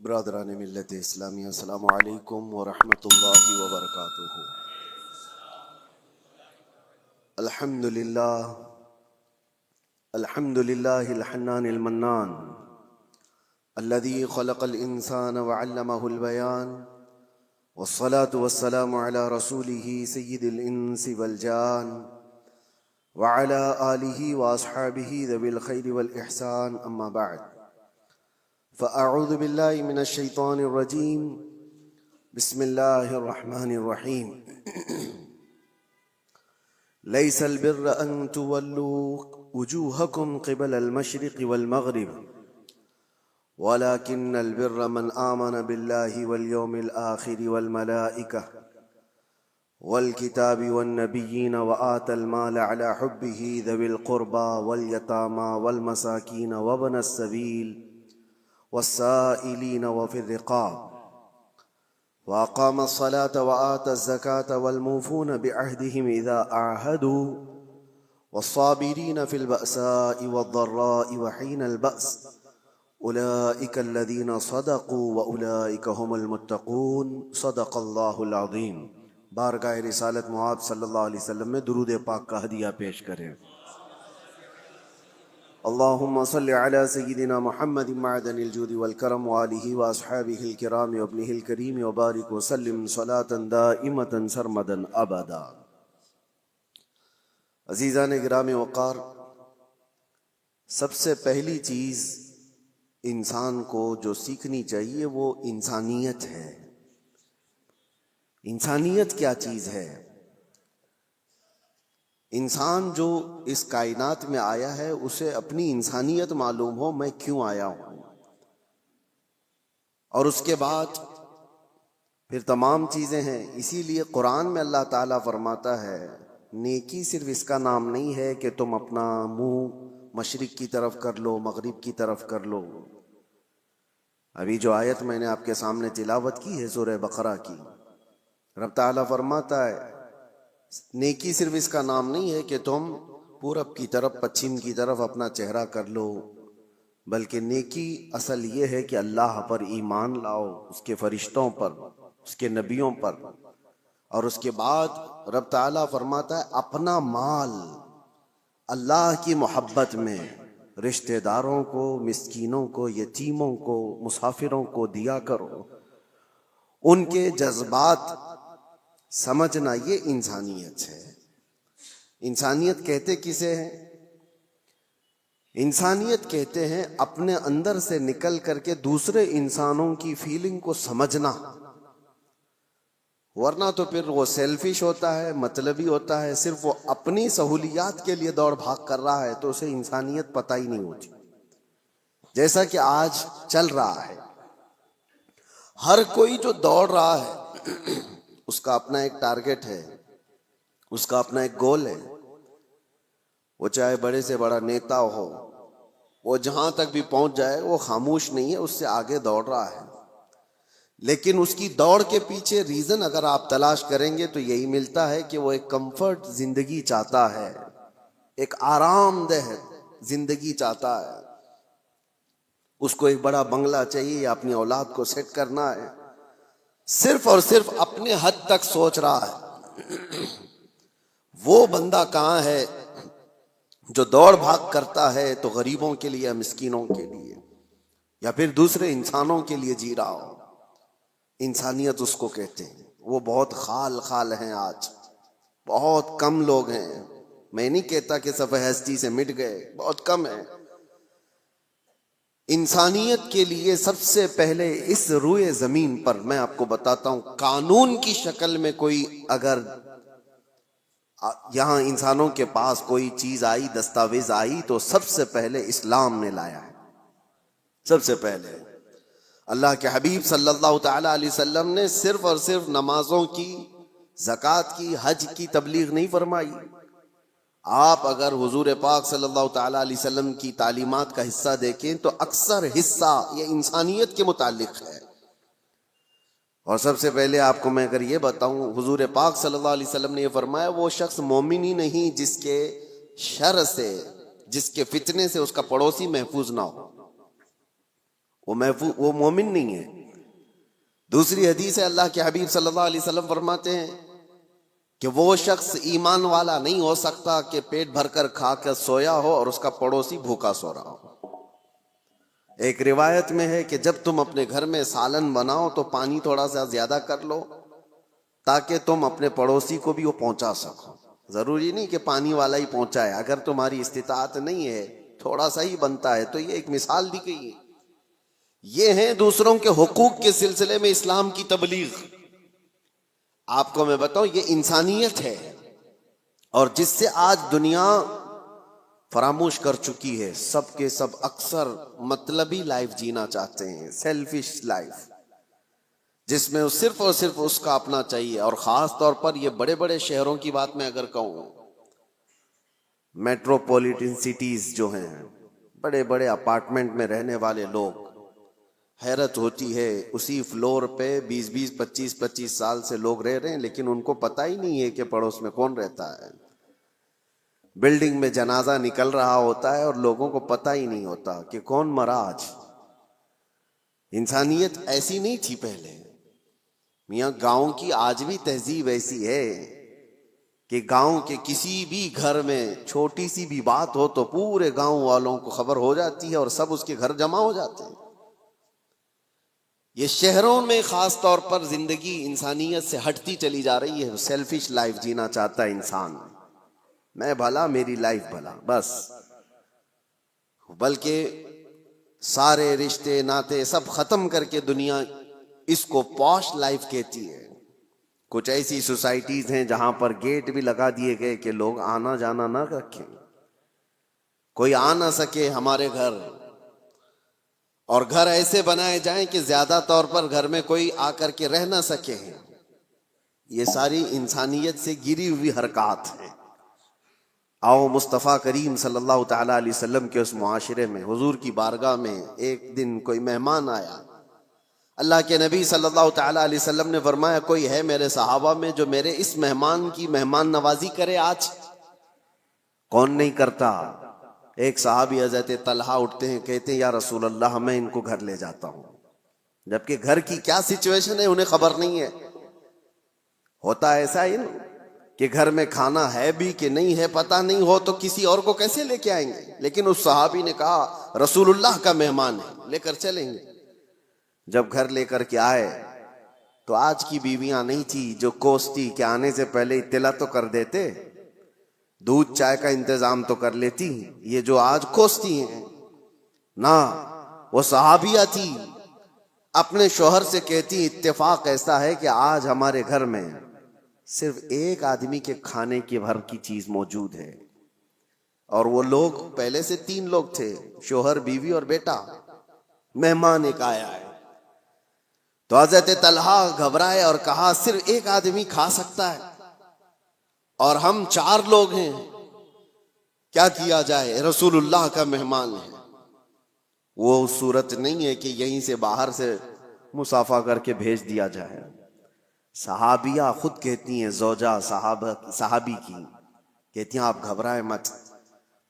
برادران ملت اسلامی، السلام علیکم ورحمۃ اللہ وبرکاتہ۔ الحمد للہ الحنان المنان الذي خلق الانسان وعلمه البيان، والصلاة والسلام على رسوله سید الانس والجان وعلى آلہ واصحابہ ذوی الخیر والاحسان، اما بعد، فأعوذ بالله من الشیطان الرجیم، بسم اللہ الرحمن الرحیم۔ لیس البر ان تولوا وجوہکم قبل المشرق والمغرب ولكن البر من آمن بالله واليوم الآخر والملائکہ والکتاب والنبیین وآتى المال على حبه ذوی القربى واليتامى والمساکین وابن السبیل والسائلین وفی الرقاب، وأقام الصلاة وآتى الزكاة والموفون بعهدهم إذا عاهدوا والصابرين في البأساء والضراء وحين البأس، أولئك الذين صدقوا وأولئك هم المتقون، صدق اللہ العظیم۔ بارگاہ رسالت معاذ صلی اللہ علیہ وسلم میں درود پاک کا ہدیہ پیش کریں۔ اللہم صلی علی سیدنا محمد معدن الجود والکرم وآلہ واصحابہ الکرام وابنہ الکریم وبارک وسلم صلاة دائمة سرمدا ابدا۔ عزیزان گرام وقار، سب سے پہلی چیز انسان کو جو سیکھنی چاہیے وہ انسانیت ہے۔ انسانیت کیا چیز ہے؟ انسان جو اس کائنات میں آیا ہے اسے اپنی انسانیت معلوم ہو، میں کیوں آیا ہوں، اور اس کے بعد پھر تمام چیزیں ہیں۔ اسی لیے قرآن میں اللہ تعالیٰ فرماتا ہے نیکی صرف اس کا نام نہیں ہے کہ تم اپنا منہ مشرق کی طرف کر لو، مغرب کی طرف کر لو۔ ابھی جو آیت میں نے آپ کے سامنے تلاوت کی ہے سورہ بقرہ کی، رب تعالیٰ فرماتا ہے نیکی صرف اس کا نام نہیں ہے کہ تم پورب کی طرف پچھم کی طرف اپنا چہرہ کر لو، بلکہ نیکی اصل یہ ہے کہ اللہ پر ایمان لاؤ، اس کے فرشتوں پر، اس کے نبیوں پر، اور اس کے بعد رب تعالیٰ فرماتا ہے اپنا مال اللہ کی محبت میں رشتہ داروں کو، مسکینوں کو، یتیموں کو، مسافروں کو دیا کرو۔ ان کے جذبات سمجھنا، یہ انسانیت ہے۔ انسانیت کہتے کسے ہیں؟ انسانیت کہتے ہیں اپنے اندر سے نکل کر کے دوسرے انسانوں کی فیلنگ کو سمجھنا، ورنہ تو پھر وہ سیلفش ہوتا ہے، مطلبی ہوتا ہے، صرف وہ اپنی سہولیات کے لیے دوڑ بھاگ کر رہا ہے تو اسے انسانیت پتہ ہی نہیں ہوتی۔ جیسا کہ آج چل رہا ہے، ہر کوئی جو دوڑ رہا ہے اس کا اپنا ایک ٹارگٹ ہے، اس کا اپنا ایک گول ہے۔ وہ چاہے بڑے سے بڑا نیتا ہو، وہ جہاں تک بھی پہنچ جائے وہ خاموش نہیں ہے، اس سے آگے دوڑ رہا ہے۔ لیکن اس کی دوڑ کے پیچھے ریزن اگر آپ تلاش کریں گے تو یہی ملتا ہے کہ وہ ایک کمفرٹ زندگی چاہتا ہے، ایک آرام دہ زندگی چاہتا ہے۔ اس کو ایک بڑا بنگلہ چاہیے یا اپنی اولاد کو سیٹ کرنا ہے، صرف اور صرف اپنے حد تک سوچ رہا ہے۔ وہ بندہ کہاں ہے جو دوڑ بھاگ کرتا ہے تو غریبوں کے لیے، مسکینوں کے لیے، یا پھر دوسرے انسانوں کے لیے جی رہا ہو؟ انسانیت اس کو کہتے ہیں۔ وہ بہت خال ہیں، آج بہت کم لوگ ہیں۔ میں نہیں کہتا کہ صفحہ ہستی سے مٹ گئے، بہت کم ہیں۔ انسانیت کے لیے سب سے پہلے اس روئے زمین پر میں آپ کو بتاتا ہوں، قانون کی شکل میں کوئی اگر یہاں انسانوں کے پاس کوئی چیز آئی، دستاویز آئی، تو سب سے پہلے اسلام نے لایا ہے۔ سب سے پہلے اللہ کے حبیب صلی اللہ تعالی علیہ وسلم نے صرف اور صرف نمازوں کی، زکوٰۃ کی، حج کی تبلیغ نہیں فرمائی۔ آپ اگر حضور پاک صلی اللہ تعالی علیہ وسلم کی تعلیمات کا حصہ دیکھیں تو اکثر حصہ یہ انسانیت کے متعلق ہے۔ اور سب سے پہلے آپ کو میں اگر یہ بتاؤں، حضور پاک صلی اللہ علیہ وسلم نے یہ فرمایا وہ شخص مومن ہی نہیں جس کے شر سے، جس کے فتنے سے اس کا پڑوسی محفوظ نہ ہو۔ وہ مومن نہیں ہے۔ دوسری حدیث ہے، اللہ کے حبیب صلی اللہ علیہ وسلم فرماتے ہیں کہ وہ شخص ایمان والا نہیں ہو سکتا کہ پیٹ بھر کر کھا کر سویا ہو اور اس کا پڑوسی بھوکا سو رہا ہو۔ ایک روایت میں ہے کہ جب تم اپنے گھر میں سالن بناؤ تو پانی تھوڑا سا زیادہ کر لو تاکہ تم اپنے پڑوسی کو بھی وہ پہنچا سکو۔ ضروری نہیں کہ پانی والا ہی پہنچائے، اگر تمہاری استطاعت نہیں ہے، تھوڑا سا ہی بنتا ہے، تو یہ ایک مثال دی گئی ہے۔ یہ ہیں دوسروں کے حقوق کے سلسلے میں اسلام کی تبلیغ۔ آپ کو میں بتاؤں، یہ انسانیت ہے، اور جس سے آج دنیا فراموش کر چکی ہے۔ سب کے سب اکثر مطلبی لائف جینا چاہتے ہیں، سیلفش لائف، جس میں صرف اور صرف اس کا اپنا چاہیے۔ اور خاص طور پر یہ بڑے بڑے شہروں کی بات میں اگر کہوں، میٹروپولیٹن سٹیز جو ہیں، بڑے بڑے اپارٹمنٹ میں رہنے والے لوگ، حیرت ہوتی ہے، اسی فلور پہ 25 سال سے لوگ رہ رہے ہیں، لیکن ان کو پتہ ہی نہیں ہے کہ پڑوس میں کون رہتا ہے۔ بلڈنگ میں جنازہ نکل رہا ہوتا ہے اور لوگوں کو پتہ ہی نہیں ہوتا کہ کون مرا آج۔ انسانیت ایسی نہیں تھی پہلے میاں۔ گاؤں کی آج بھی تہذیب ایسی ہے کہ گاؤں کے کسی بھی گھر میں چھوٹی سی بھی بات ہو تو پورے گاؤں والوں کو خبر ہو جاتی ہے اور سب اس کے گھر جمع ہو جاتے ہیں۔ یہ شہروں میں خاص طور پر زندگی انسانیت سے ہٹتی چلی جا رہی ہے۔ سیلفش لائف جینا چاہتا ہے انسان، میں بھلا میری لائف بھلا بس، بلکہ سارے رشتے ناتے سب ختم کر کے دنیا اس کو پوش لائف کہتی ہے۔ کچھ ایسی سوسائٹیز ہیں جہاں پر گیٹ بھی لگا دیے گئے کہ لوگ آنا جانا نہ رکھیں، کوئی آ نہ سکے ہمارے گھر، اور گھر ایسے بنائے جائیں کہ زیادہ طور پر گھر میں کوئی آ کر کے رہ نہ سکے۔ یہ ساری انسانیت سے گری ہوئی حرکات ہیں۔ آؤ مصطفیٰ کریم صلی اللہ تعالیٰ علیہ وسلم کے اس معاشرے میں، حضور کی بارگاہ میں ایک دن کوئی مہمان آیا۔ اللہ کے نبی صلی اللہ تعالیٰ علیہ وسلم نے فرمایا، کوئی ہے میرے صحابہ میں جو میرے اس مہمان کی مہمان نوازی کرے آج؟ کون نہیں کرتا؟ ایک صحابی حضرت طلحہ اٹھتے ہیں، کہتے ہیں یا رسول اللہ میں ان کو گھر لے جاتا ہوں۔ جبکہ گھر کی کیا سچویشن ہے انہیں خبر نہیں ہے۔ ہوتا ایسا ہی نا کہ گھر میں کھانا ہے بھی کہ نہیں ہے پتہ نہیں ہو تو کسی اور کو کیسے لے کے آئیں گے، لیکن اس صحابی نے کہا رسول اللہ کا مہمان ہے، لے کر چلیں گے۔ جب گھر لے کر کے آئے تو آج کی بیویاں نہیں تھی جو کوستی کہ آنے سے پہلے اطلاع تو کر دیتے، دودھ چائے کا انتظام تو کر لیتی۔ یہ جو آج کوستی ہیں نہ، وہ صحابیہ تھی، اپنے شوہر سے کہتی اتفاق ایسا ہے کہ آج ہمارے گھر میں صرف ایک آدمی کے کھانے کی بھر کی چیز موجود ہے، اور وہ لوگ پہلے سے 3 لوگ تھے، شوہر بیوی اور بیٹا، مہمان ایک آیا ہے۔ تو حضرت طلحہ گھبرائے اور کہا صرف ایک آدمی کھا سکتا ہے اور ہم 4 لوگ ہیں، کیا کیا جائے؟ رسول اللہ کا مہمان ہے۔ وہ صورت نہیں ہے کہ یہیں سے باہر سے مصافحہ کر کے بھیج دیا جائے۔ صحابیہ خود کہتی ہیں، زوجہ صحابی کی کہتی ہیں آپ گھبرائیں مت،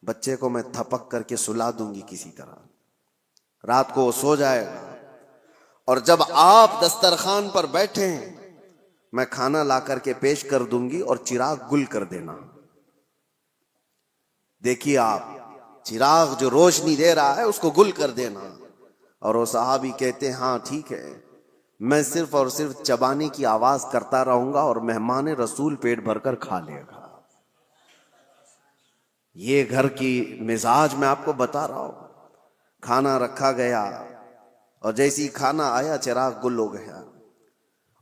بچے کو میں تھپک کر کے سلا دوں گی کسی طرح، رات کو وہ سو جائے گا، اور جب آپ دسترخوان پر بیٹھے ہیں میں کھانا لا کر کے پیش کر دوں گی اور چراغ گل کر دینا۔ دیکھیے آپ، چراغ جو روشنی دے رہا ہے اس کو گل کر دینا۔ اور وہ صحابی کہتے ہیں ہاں ٹھیک ہے، میں صرف اور صرف چبانے کی آواز کرتا رہوں گا اور مہمان رسول پیٹ بھر کر کھا لے گا۔ یہ گھر کی مزاج میں آپ کو بتا رہا ہوں۔ کھانا رکھا گیا اور جیسی کھانا آیا چراغ گل ہو گیا،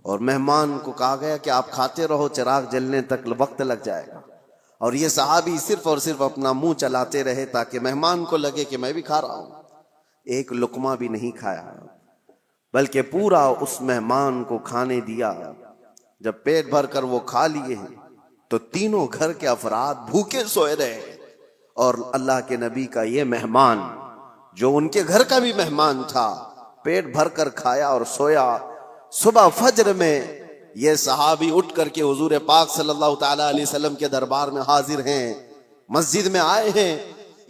اور مہمان کو کہا گیا کہ آپ کھاتے رہو، چراغ جلنے تک وقت لگ جائے گا۔ اور یہ صحابی صرف اور صرف اپنا منہ چلاتے رہے تاکہ مہمان کو لگے کہ میں بھی کھا رہا ہوں۔ ایک لقمہ بھی نہیں کھایا، بلکہ پورا اس مہمان کو کھانے دیا۔ جب پیٹ بھر کر وہ کھا لیے تو تینوں گھر کے افراد بھوکے سوئے رہے، اور اللہ کے نبی کا یہ مہمان جو ان کے گھر کا بھی مہمان تھا پیٹ بھر کر کھایا اور سویا۔ صبح فجر میں یہ صحابی اٹھ کر کے حضور پاک صلی اللہ تعالیٰ علیہ وسلم کے دربار میں حاضر ہیں، مسجد میں آئے ہیں،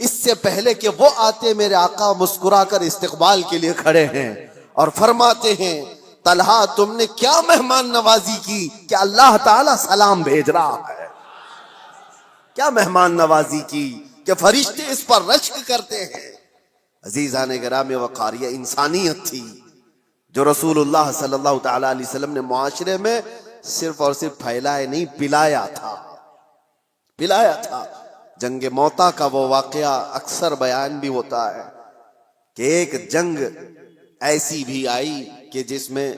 اس سے پہلے کہ وہ آتے میرے آقا مسکرا کر استقبال کے لیے کھڑے ہیں اور فرماتے ہیں طلحہ تم نے کیا مہمان نوازی کی کہ اللہ تعالیٰ سلام بھیج رہا ہے. کیا مہمان نوازی کی کہ فرشتے اس پر رشک کرتے ہیں. عزیزان گرامی وقار یہ انسانیت تھی جو رسول اللہ صلی اللہ تعالی علیہ وسلم نے معاشرے میں صرف اور صرف پھیلائے نہیں پلایا تھا. جنگ موتا کا وہ واقعہ اکثر بیان بھی ہوتا ہے کہ ایک جنگ ایسی بھی آئی کہ جس میں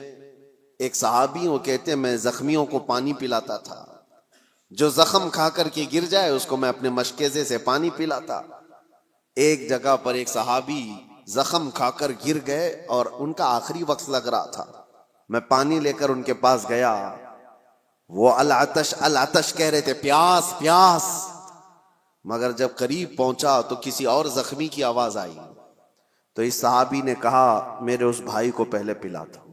ایک صحابی وہ کہتے ہیں میں زخمیوں کو پانی پلاتا تھا. جو زخم کھا کر کے گر جائے اس کو میں اپنے مشکیزے سے پانی پلاتا. ایک جگہ پر ایک صحابی زخم کھا کر گر گئے اور ان کا آخری وقت لگ رہا تھا. میں پانی لے کر ان کے پاس گیا. وہ العطش العطش کہہ رہے تھے پیاس پیاس. مگر جب قریب پہنچا تو کسی اور زخمی کی آواز آئی. تو اس صحابی نے کہا میرے اس بھائی کو پہلے پلا دو.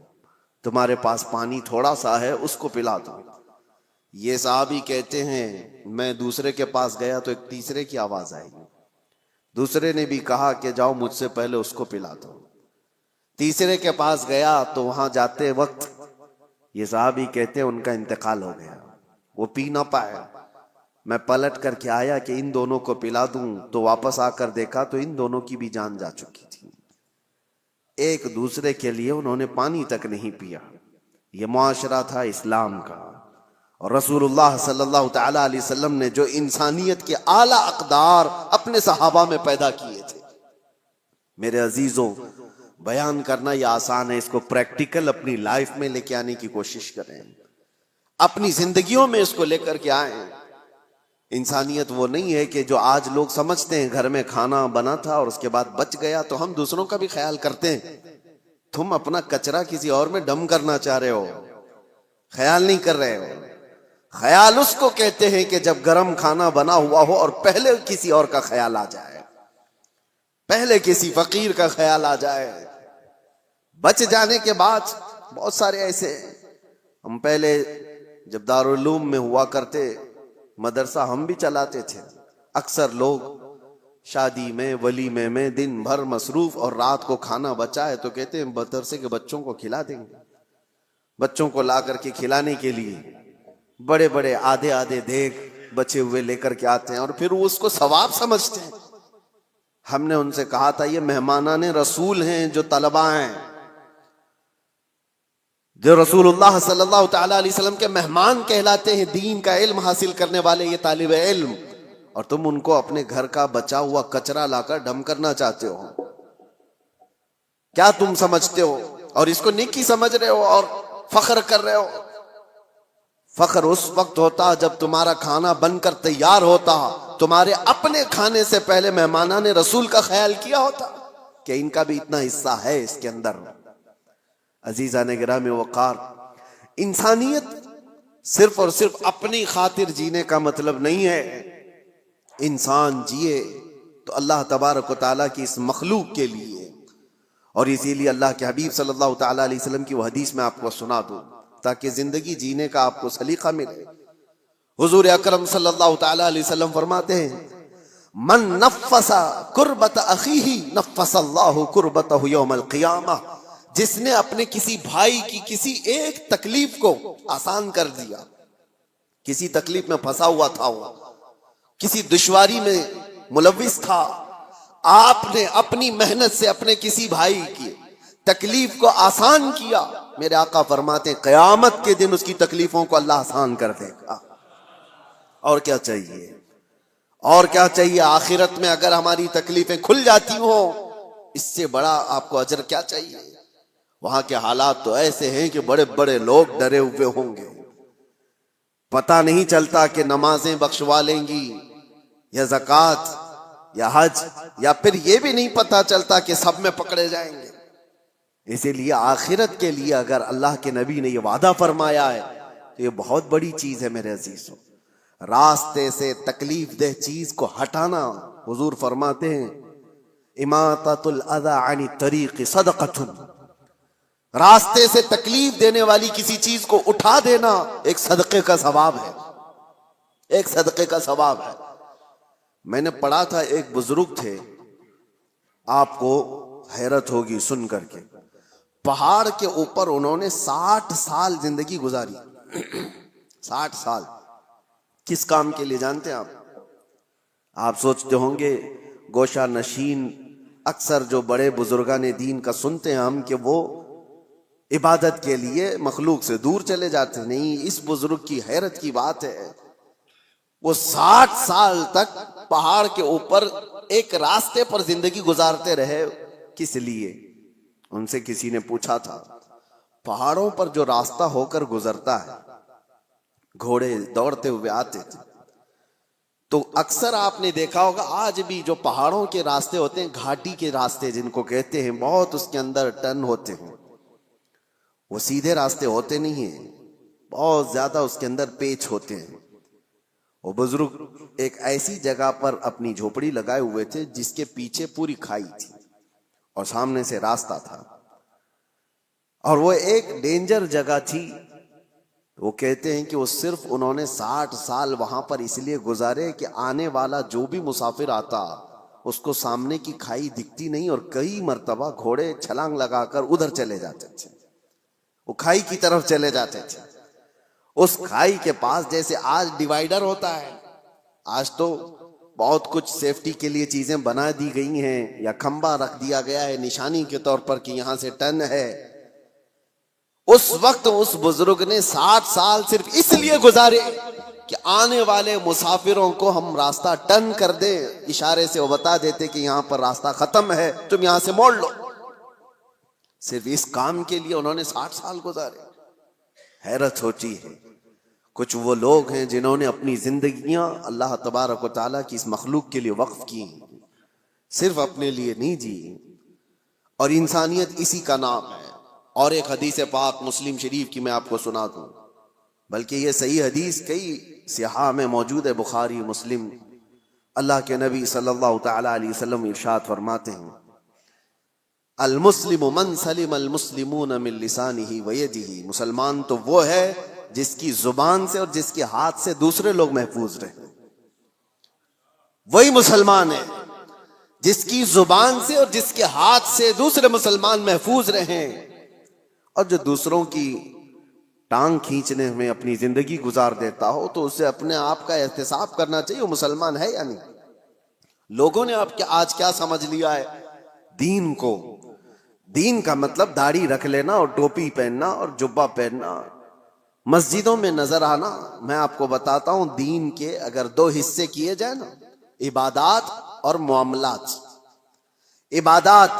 تمہارے پاس پانی تھوڑا سا ہے اس کو پلا دو. یہ صحابی کہتے ہیں میں دوسرے کے پاس گیا تو ایک تیسرے کی آواز آئی. دوسرے نے بھی کہا کہ جاؤ مجھ سے پہلے اس کو پلا دو. تیسرے کے پاس گیا تو وہاں جاتے وقت یہ صحابی کہتے ہیں ان کا انتقال ہو گیا. وہ پی نہ پائے. میں پلٹ کر کے آیا کہ ان دونوں کو پلا دوں تو واپس آ کر دیکھا تو ان دونوں کی بھی جان جا چکی تھی. ایک دوسرے کے لیے انہوں نے پانی تک نہیں پیا. یہ معاشرہ تھا اسلام کا. اور رسول اللہ صلی اللہ تعالی علیہ وسلم نے جو انسانیت کے اعلیٰ اقدار اپنے صحابہ میں پیدا کیے تھے. میرے عزیزوں بیان کرنا یہ آسان ہے. اس کو پریکٹیکل اپنی لائف میں لے کے آنے کی کوشش کریں. اپنی زندگیوں میں اس کو لے کر کے آئیں. انسانیت وہ نہیں ہے کہ جو آج لوگ سمجھتے ہیں گھر میں کھانا بنا تھا اور اس کے بعد بچ گیا تو ہم دوسروں کا بھی خیال کرتے ہیں. تم اپنا کچرا کسی اور میں ڈم کرنا چاہ رہے ہو, خیال نہیں کر رہے ہو. خیال اس کو کہتے ہیں کہ جب گرم کھانا بنا ہوا ہو اور پہلے کسی اور کا خیال آ جائے, پہلے کسی فقیر کا خیال آ جائے. بچ جانے کے بعد بہت سارے ایسے. ہم پہلے جب دارالعلوم میں ہوا کرتے مدرسہ ہم بھی چلاتے تھے. اکثر لوگ شادی میں ولیمے میں دن بھر مصروف اور رات کو کھانا بچا ہے تو کہتے ہیں مدرسے کے بچوں کو کھلا دیں گے. بچوں کو لا کر کے کھلانے کے لیے بڑے بڑے آدھے آدھے دیگ بچے ہوئے لے کر کے آتے ہیں اور پھر وہ اس کو ثواب سمجھتے ہیں. ہم نے ان سے کہا تھا یہ مہمانان رسول ہیں جو طلبہ ہیں, جو رسول اللہ صلی اللہ تعالی علیہ وسلم کے مہمان کہلاتے ہیں, دین کا علم حاصل کرنے والے یہ طالب علم, اور تم ان کو اپنے گھر کا بچا ہوا کچرا لا کر ڈم کرنا چاہتے ہو. کیا تم سمجھتے ہو اور اس کو نیکی سمجھ رہے ہو اور فخر کر رہے ہو. فخر اس وقت ہوتا جب تمہارا کھانا بن کر تیار ہوتا, تمہارے اپنے کھانے سے پہلے مہمانان رسول کا خیال کیا ہوتا کہ ان کا بھی اتنا حصہ ہے اس کے اندر. عزیزان گرامی وقار, انسانیت صرف اور صرف اپنی خاطر جینے کا مطلب نہیں ہے. انسان جیے تو اللہ تبارک و تعالیٰ کی اس مخلوق کے لیے, اور اسی لیے اللہ کے حبیب صلی اللہ تعالیٰ علیہ وسلم کی وہ حدیث میں آپ کو سنا دوں تاکہ زندگی جینے کا آپ کو سلیقہ ملے. حضور اکرم صلی اللہ تعالیٰ علیہ وسلم فرماتے ہیں من نفس کربت اخیہ نفس اللہ کربتہ یوم القیامہ. جس نے اپنے کسی بھائی کی کسی ایک تکلیف کو آسان کر دیا, کسی تکلیف میں پھنسا ہوا تھا, وہ کسی دشواری میں ملوث تھا, آپ نے اپنی محنت سے اپنے کسی بھائی کی تکلیف کو آسان کیا, میرے آقا فرماتے ہیں قیامت کے دن اس کی تکلیفوں کو اللہ آسان کر دے گا. اور کیا چاہیے, اور کیا چاہیے. آخرت میں اگر ہماری تکلیفیں کھل جاتی ہوں اس سے بڑا آپ کو اجر کیا چاہیے. وہاں کے حالات تو ایسے ہیں کہ بڑے بڑے لوگ ڈرے ہوئے ہوں گے. پتہ نہیں چلتا کہ نمازیں بخشوا لیں گی یا زکوٰۃ یا حج, یا پھر یہ بھی نہیں پتہ چلتا کہ سب میں پکڑے جائیں گے. اسی لیے آخرت کے لیے اگر اللہ کے نبی نے یہ وعدہ فرمایا ہے تو یہ بہت بڑی چیز ہے میرے عزیزوں. راستے سے تکلیف دہ چیز کو ہٹانا, حضور فرماتے ہیں اماطۃ الاذی عن الطریق صدقۃ. راستے سے تکلیف دینے والی کسی چیز کو اٹھا دینا ایک صدقے کا ثواب ہے, ایک صدقے کا ثواب ہے. میں نے پڑھا تھا ایک بزرگ تھے، آپ کو حیرت ہوگی سن کر کے، پہاڑ کے اوپر انہوں نے 60 سال زندگی گزاری۔ 60 سال کس کام کے لیے جانتے ہیں آپ سوچتے ہوں گے گوشہ نشین اکثر جو بڑے بزرگان دین کا سنتے ہیں ہم کہ وہ عبادت کے لیے مخلوق سے دور چلے جاتے، نہیں، اس بزرگ کی حیرت کی بات ہے، وہ 60 سال تک پہاڑ کے اوپر ایک راستے پر زندگی گزارتے رہے۔ کس لیے؟ ان سے کسی نے پوچھا تھا، پہاڑوں پر جو راستہ ہو کر گزرتا ہے، گھوڑے دوڑتے ہوئے آتے تھے، تو اکثر آپ نے دیکھا ہوگا آج بھی جو پہاڑوں کے راستے ہوتے ہیں، گھاٹی کے راستے جن کو کہتے ہیں، بہت اس کے اندر ٹرن ہوتے ہیں، وہ سیدھے راستے ہوتے نہیں ہیں، بہت زیادہ اس کے اندر پیچ ہوتے ہیں۔ وہ بزرگ ایک ایسی جگہ پر اپنی جھوپڑی لگائے ہوئے تھے جس کے پیچھے پوری کھائی تھی اور سامنے سے راستہ تھا، اور وہ ایک ڈینجر جگہ تھی۔ وہ کہتے ہیں کہ وہ صرف انہوں نے 60 سال وہاں پر اس لیے گزارے کہ آنے والا جو بھی مسافر آتا اس کو سامنے کی کھائی دکھتی نہیں، اور کئی مرتبہ گھوڑے چھلانگ لگا کر ادھر چلے جاتے تھے، وہ کھائی کی طرف چلے جاتے تھے۔ اس کھائی کے پاس جیسے آج ڈیوائیڈر ہوتا ہے، آج تو بہت کچھ سیفٹی کے لیے چیزیں بنا دی گئی ہیں، یا کھمبا رکھ دیا گیا ہے نشانی کے طور پر کہ یہاں سے ٹرن ہے۔ اس وقت اس بزرگ نے 60 سال صرف اس لیے گزارے کہ آنے والے مسافروں کو ہم راستہ ٹرن کر دیں، اشارے سے وہ بتا دیتے کہ یہاں پر راستہ ختم ہے، تم یہاں سے موڑ لو۔ صرف اس کام کے لیے انہوں نے 60 سال گزارے۔ حیرت ہوتی ہے، کچھ وہ لوگ ہیں جنہوں نے اپنی زندگیاں اللہ تبارک و تعالیٰ کی اس مخلوق کے لیے وقف کی، صرف اپنے لیے نہیں جی، اور انسانیت اسی کا نام ہے۔ اور ایک حدیث پاک مسلم شریف کی میں آپ کو سنا دوں، بلکہ یہ صحیح حدیث کئی صحاح میں موجود ہے، بخاری مسلم۔ اللہ کے نبی صلی اللہ تعالی علیہ وسلم ارشاد فرماتے ہیں، المسلم من سلم المسلمون من لسانہ ویدہ، مسلمان تو وہ ہے جس کی زبان سے اور جس کے ہاتھ سے دوسرے لوگ محفوظ رہیں، وہی مسلمان ہے جس کی زبان سے اور جس کے ہاتھ سے دوسرے مسلمان محفوظ رہیں۔ اور جو دوسروں کی ٹانگ کھینچنے میں اپنی زندگی گزار دیتا ہو تو اسے اپنے آپ کا احتساب کرنا چاہیے، وہ مسلمان ہے یا نہیں۔ لوگوں نے آج کیا سمجھ لیا ہے دین کو؟ دین کا مطلب داڑھی رکھ لینا اور ٹوپی پہننا اور جبہ پہننا، مسجدوں میں نظر آنا۔ میں آپ کو بتاتا ہوں، دین کے اگر 2 حصے کیے جائیں نا، عبادات اور معاملات۔ عبادات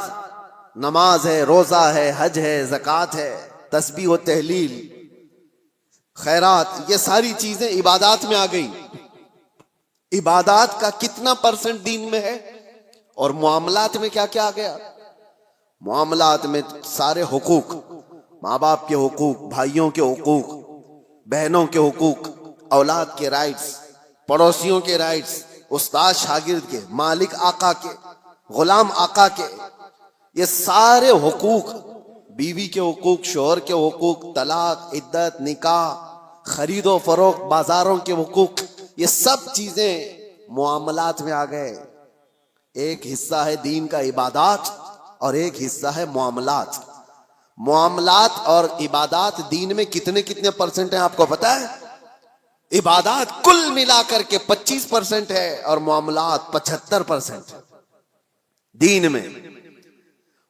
نماز ہے، روزہ ہے، حج ہے، زکوٰۃ ہے، تسبیح و تحلیل، خیرات، یہ ساری چیزیں عبادات میں آ گئی۔ عبادات کا کتنا % دین میں ہے؟ اور معاملات میں کیا کیا آ گیا؟ معاملات میں سارے حقوق، ماں باپ کے حقوق، بھائیوں کے حقوق، بہنوں کے حقوق، اولاد کے رائٹس، پڑوسیوں کے رائٹس، استاد شاگرد کے، مالک آقا کے، غلام آقا کے، یہ سارے حقوق، بیوی کے حقوق، شوہر کے حقوق، طلاق، عدت، نکاح، خرید و فروخت، بازاروں کے حقوق، یہ سب چیزیں معاملات میں آ گئے۔ ایک حصہ ہے دین کا عبادات اور ایک حصہ ہے معاملات۔ معاملات اور عبادات دین میں کتنے % ہیں آپ کو پتا ہے؟ عبادات کل ملا کر کے 25% ہے اور معاملات 75% ہے۔ دین میں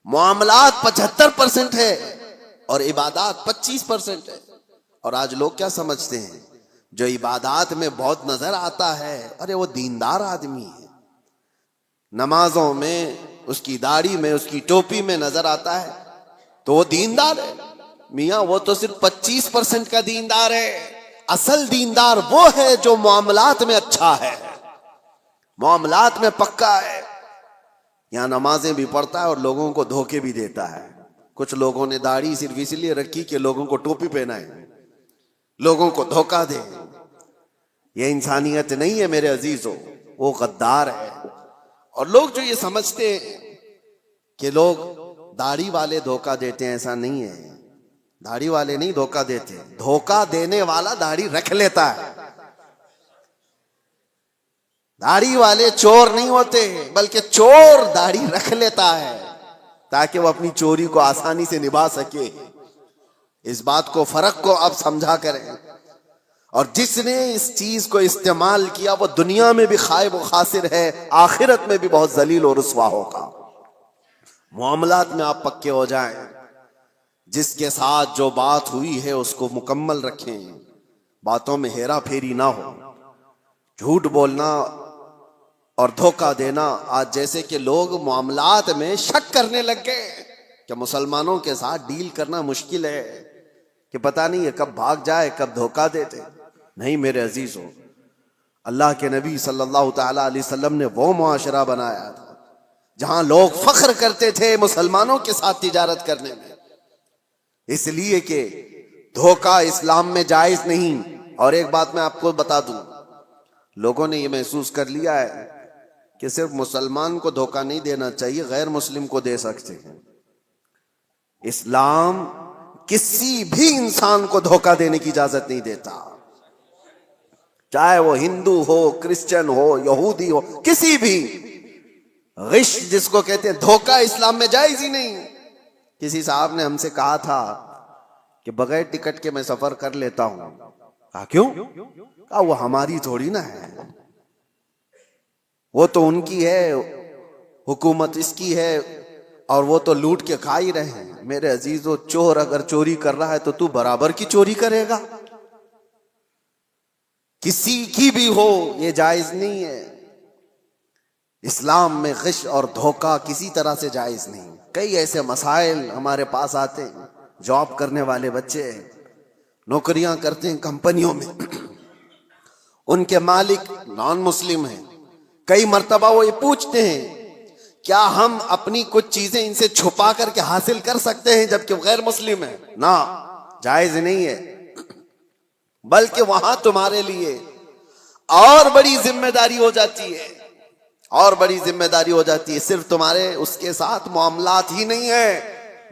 معاملات 75% ہے اور عبادات 25% ہے۔ اور آج لوگ کیا سمجھتے ہیں؟ جو عبادات میں بہت نظر آتا ہے، ارے وہ دیندار آدمی ہے، نمازوں میں، اس کی داڑھی میں، اس کی ٹوپی میں نظر آتا ہے تو وہ دیندار ہے۔ میاں وہ تو صرف 25% کا دیندار ہے، اصل دیندار وہ ہے جو معاملات میں اچھا ہے، معاملات میں پکا ہے۔ یہاں نمازیں بھی پڑھتا ہے اور لوگوں کو دھوکے بھی دیتا ہے۔ کچھ لوگوں نے داڑھی صرف اس لیے رکھی کہ لوگوں کو ٹوپی پہنائے، لوگوں کو دھوکہ دے۔ یہ انسانیت نہیں ہے میرے عزیزوں، وہ غدار ہے۔ اور لوگ جو یہ سمجھتے ہیں کہ لوگ داڑھی والے دھوکہ دیتے ہیں، ایسا نہیں ہے۔ داڑھی والے نہیں دھوکہ دیتے، دھوکہ دینے والا داڑھی رکھ لیتا ہے۔ داڑھی والے چور نہیں ہوتے، بلکہ چور داڑھی رکھ لیتا ہے تاکہ وہ اپنی چوری کو آسانی سے نبھا سکے۔ اس بات کو، فرق کو اب سمجھا کریں۔ اور جس نے اس چیز کو استعمال کیا وہ دنیا میں بھی خائب و خاسر ہے، آخرت میں بھی بہت ذلیل و رسوا ہوگا۔ معاملات میں آپ پکے ہو جائیں، جس کے ساتھ جو بات ہوئی ہے اس کو مکمل رکھیں، باتوں میں ہیرا پھیری نہ ہو۔ جھوٹ بولنا اور دھوکہ دینا، آج جیسے کہ لوگ معاملات میں شک کرنے لگ گئے کہ مسلمانوں کے ساتھ ڈیل کرنا مشکل ہے، کہ پتہ نہیں ہے کب بھاگ جائے، کب دھوکہ دیتے۔ نہیں میرے عزیزو، اللہ کے نبی صلی اللہ تعالی علیہ وسلم نے وہ معاشرہ بنایا تھا جہاں لوگ فخر کرتے تھے مسلمانوں کے ساتھ تجارت کرنے میں، اس لیے کہ دھوکہ اسلام میں جائز نہیں۔ اور ایک بات میں آپ کو بتا دوں، لوگوں نے یہ محسوس کر لیا ہے کہ صرف مسلمان کو دھوکہ نہیں دینا چاہیے، غیر مسلم کو دے سکتے ہیں۔ اسلام کسی بھی انسان کو دھوکہ دینے کی اجازت نہیں دیتا، چاہے وہ ہندو ہو، کرسچن ہو، یہودی ہو، کسی بھی۔ غش جس کو کہتے ہیں، دھوکہ اسلام میں جائز ہی نہیں۔ کسی صاحب نے ہم سے کہا تھا کہ بغیر ٹکٹ کے میں سفر کر لیتا ہوں۔ کہا کیوں؟ کہا وہ ہماری تھوڑی نہ ہے، وہ تو ان کی ہے، حکومت اس کی ہے، اور وہ تو لوٹ کے کھا ہی رہے ہیں۔ میرے عزیزو، چور اگر چوری کر رہا ہے تو تو برابر کی چوری کرے گا، کسی کی بھی ہو، یہ جائز نہیں ہے۔ اسلام میں غش اور دھوکہ کسی طرح سے جائز نہیں۔ کئی ایسے مسائل ہمارے پاس آتے ہیں، جاب کرنے والے بچے نوکریاں کرتے ہیں کمپنیوں میں، ان کے مالک نان مسلم ہیں، کئی مرتبہ وہ یہ پوچھتے ہیں کیا ہم اپنی کچھ چیزیں ان سے چھپا کر کے حاصل کر سکتے ہیں جبکہ وہ غیر مسلم ہیں؟ نہ، جائز نہیں ہے۔ بلکہ وہاں تمہارے لیے اور بڑی ذمہ داری ہو جاتی ہے، اور بڑی ذمہ داری ہو جاتی ہے۔ صرف تمہارے اس کے ساتھ معاملات ہی نہیں ہے،